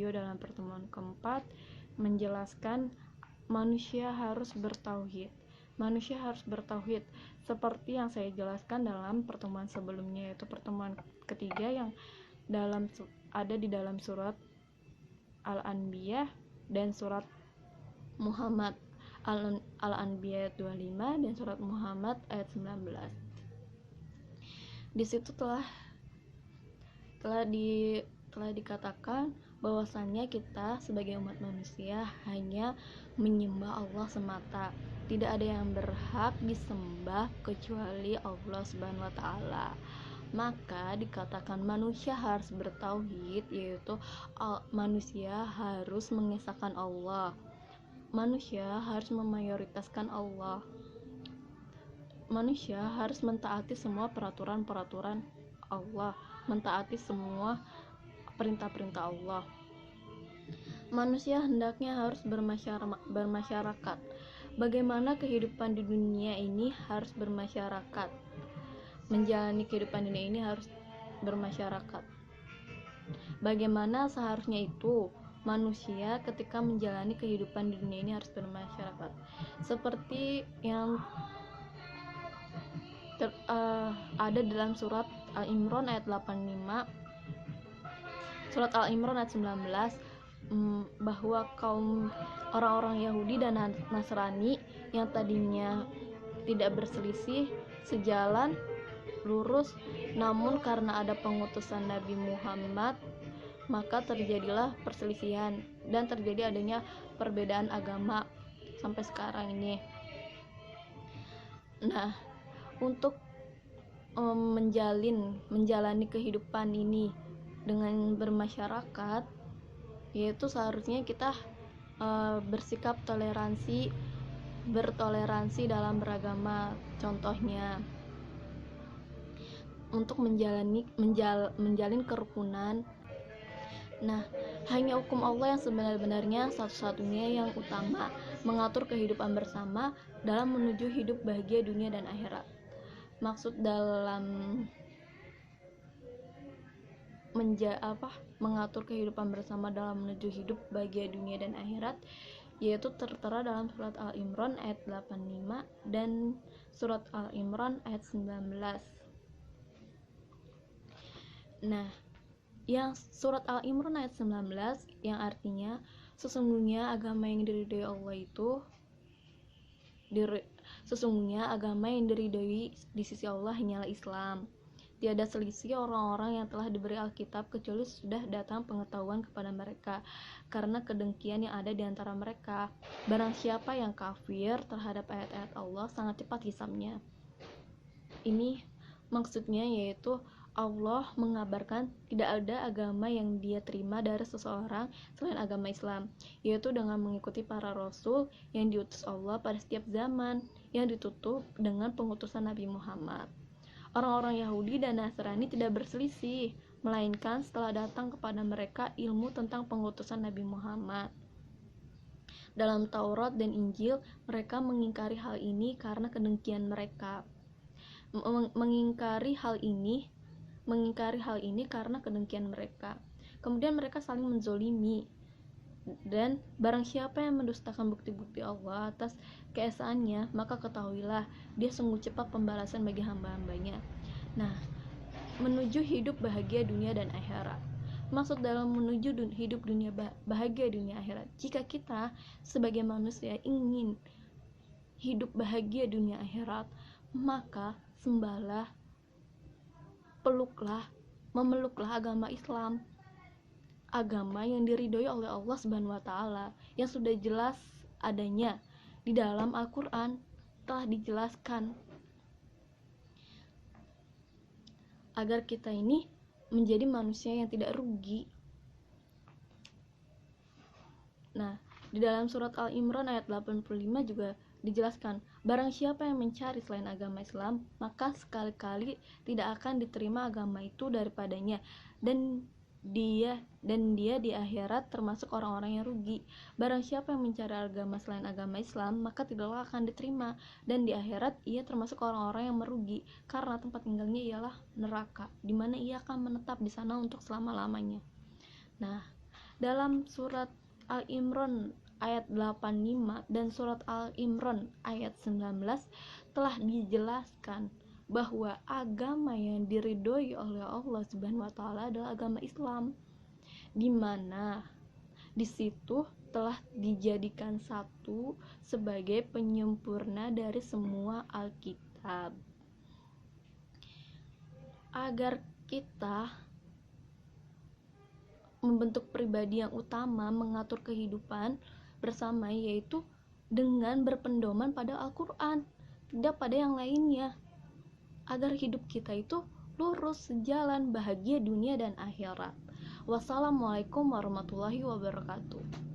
video dalam pertemuan keempat menjelaskan manusia harus bertauhid. Manusia harus bertauhid seperti yang saya jelaskan dalam pertemuan sebelumnya, yaitu pertemuan ketiga yang ada di dalam surat Al-Anbiya dan surat Muhammad. Al-Anbiya ayat 25 dan surat Muhammad ayat 19. Di situ telah dikatakan bahwasannya kita sebagai umat manusia hanya menyembah Allah semata. Tidak ada yang berhak disembah kecuali Allah Subhanahu wa taala. Maka dikatakan manusia harus bertauhid, yaitu manusia harus mengesahkan Allah. Manusia harus memayoritaskan Allah. Manusia harus mentaati semua peraturan-peraturan Allah, mentaati semua perintah-perintah Allah. Manusia hendaknya harus bermasyarakat. Bagaimana kehidupan di dunia ini harus bermasyarakat. Menjalani kehidupan dunia ini harus bermasyarakat. Bagaimana seharusnya itu manusia ketika menjalani kehidupan di dunia ini harus bermasyarakat. Seperti yang ada dalam surat Al-Imran ayat 85, surat Al-Imran ayat 19, bahwa kaum orang-orang Yahudi dan Nasrani yang tadinya tidak berselisih, sejalan lurus, namun karena ada pengutusan Nabi Muhammad maka terjadilah perselisihan dan terjadi adanya perbedaan agama sampai sekarang ini. Nah, untuk menjalani kehidupan ini dengan bermasyarakat, yaitu seharusnya kita bersikap bertoleransi dalam beragama. Contohnya untuk menjalin kerukunan. Nah, hanya hukum Allah yang sebenar-benarnya satu-satunya yang utama mengatur kehidupan bersama dalam menuju hidup bahagia dunia dan akhirat. Maksud dalam mengatur kehidupan bersama dalam menuju hidup bahagia dunia dan akhirat, yaitu tertera dalam surat Al-Imran ayat 85 dan surat Al-Imran ayat 19. Nah, yang surat Al-Imran ayat 19 yang artinya sesungguhnya agama yang diridhoi Allah itu sesungguhnya agama yang diridhoi di sisi Allah hanyalah Islam. Tiada selisih orang-orang yang telah diberi Alkitab kecuali sudah datang pengetahuan kepada mereka karena kedengkian yang ada di antara mereka. Barang siapa yang kafir terhadap ayat-ayat Allah sangat cepat hisabnya. Ini maksudnya yaitu Allah mengabarkan tidak ada agama yang dia terima dari seseorang selain agama Islam, yaitu dengan mengikuti para rasul yang diutus Allah pada setiap zaman yang ditutup dengan pengutusan Nabi Muhammad. Orang-orang Yahudi dan Nasrani tidak berselisih, melainkan setelah datang kepada mereka ilmu tentang pengutusan Nabi Muhammad. Dalam Taurat dan Injil, mereka mengingkari hal ini karena kedengkian mereka. Mengingkari hal ini karena kedengkian mereka. Kemudian mereka saling menzolimi. Dan barang siapa yang mendustakan bukti-bukti Allah atas keesaannya, maka ketahuilah dia sungguh cepat pembalasan bagi hamba-hambanya. Nah, menuju hidup bahagia dunia dan akhirat. Maksud dalam menuju hidup dunia bahagia dunia akhirat, jika kita sebagai manusia ingin hidup bahagia dunia akhirat, maka sembahlah, memeluklah agama Islam, agama yang diridhoi oleh Allah Subhanahu wa taala, yang sudah jelas adanya di dalam Al-Qur'an, telah dijelaskan agar kita ini menjadi manusia yang tidak rugi. Nah, di dalam surat Al-Imran ayat 85 juga dijelaskan, barang siapa yang mencari selain agama Islam, maka sekali-kali tidak akan diterima agama itu daripadanya, dan dia di akhirat termasuk orang-orang yang rugi. Barang siapa yang mencari agama selain agama Islam, maka tidaklah akan diterima, dan di akhirat ia termasuk orang-orang yang merugi, karena tempat tinggalnya ialah neraka, di mana ia akan menetap di sana untuk selama-lamanya. Nah, Dalam surat Al-Imran ayat 85 dan surat Al-Imran ayat 19 telah dijelaskan bahwa agama yang diridhoi oleh Allah Subhanahu wa taala adalah agama Islam, di mana di situ telah dijadikan satu sebagai penyempurna dari semua Alkitab. Agar kita membentuk pribadi yang utama mengatur kehidupan bersama, yaitu dengan berpedoman pada Al-Quran, tidak pada yang lainnya, agar hidup kita itu lurus sejalan bahagia dunia dan akhirat. Wassalamualaikum warahmatullahi wabarakatuh.